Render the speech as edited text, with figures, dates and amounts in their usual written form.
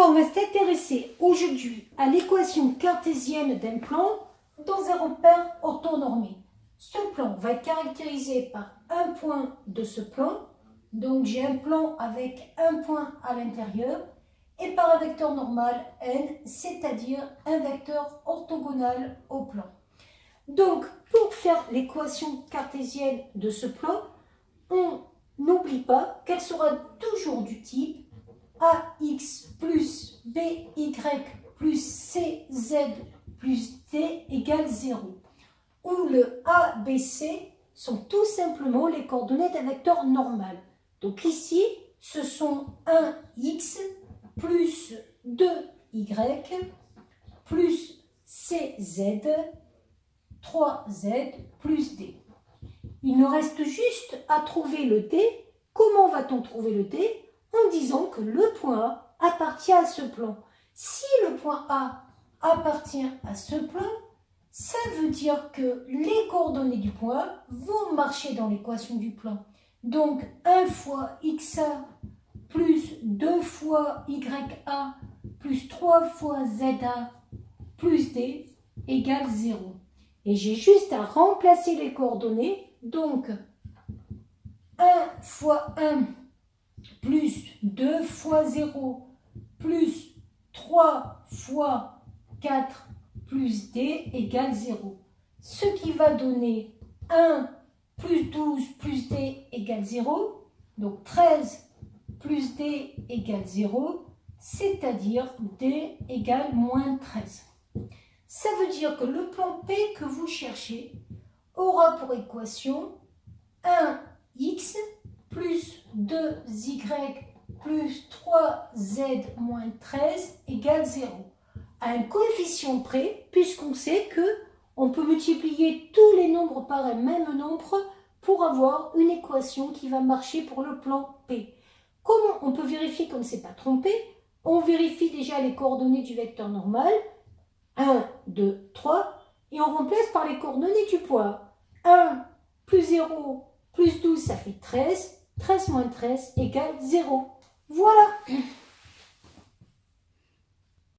On va s'intéresser aujourd'hui à l'équation cartésienne d'un plan dans un repère orthonormé. Ce plan va être caractérisé par un point de ce plan. Donc j'ai un plan avec un point à l'intérieur et par un vecteur normal n, c'est-à-dire un vecteur orthogonal au plan. Donc pour faire l'équation cartésienne de ce plan, on n'oublie pas qu'elle sera toujours du type AX plus BY plus CZ plus D égale 0, où le A, B, C sont tout simplement les coordonnées d'un vecteur normal. Donc ici, ce sont 1x plus 2y plus CZ, 3z plus D. Il nous reste juste à trouver le D. Comment va-t-on trouver le D? En disant que le point A appartient à ce plan. Si le point A appartient à ce plan, ça veut dire que les coordonnées du point A vont marcher dans l'équation du plan. Donc 1 fois XA plus 2 fois YA plus 3 fois ZA plus D égale 0. Et j'ai juste à remplacer les coordonnées. Donc 1 fois 1 plus 2 fois 0 plus 3 fois 4 plus D égale 0. Ce qui va donner 1 plus 12 plus D égale 0. Donc 13 plus D égale 0, c'est-à-dire D égale moins 13. Ça veut dire que le plan P que vous cherchez aura pour équation 1x plus 2y plus 3z moins 13 égale 0. À un coefficient près, puisqu'on sait qu'on peut multiplier tous les nombres par un même nombre pour avoir une équation qui va marcher pour le plan P. Comment on peut vérifier qu'on ne s'est pas trompé? On vérifie déjà les coordonnées du vecteur normal, 1, 2, 3, et on remplace par les coordonnées du point. 1 plus 0 plus 12, ça fait 13. 13 moins 13 égale 0. Voilà.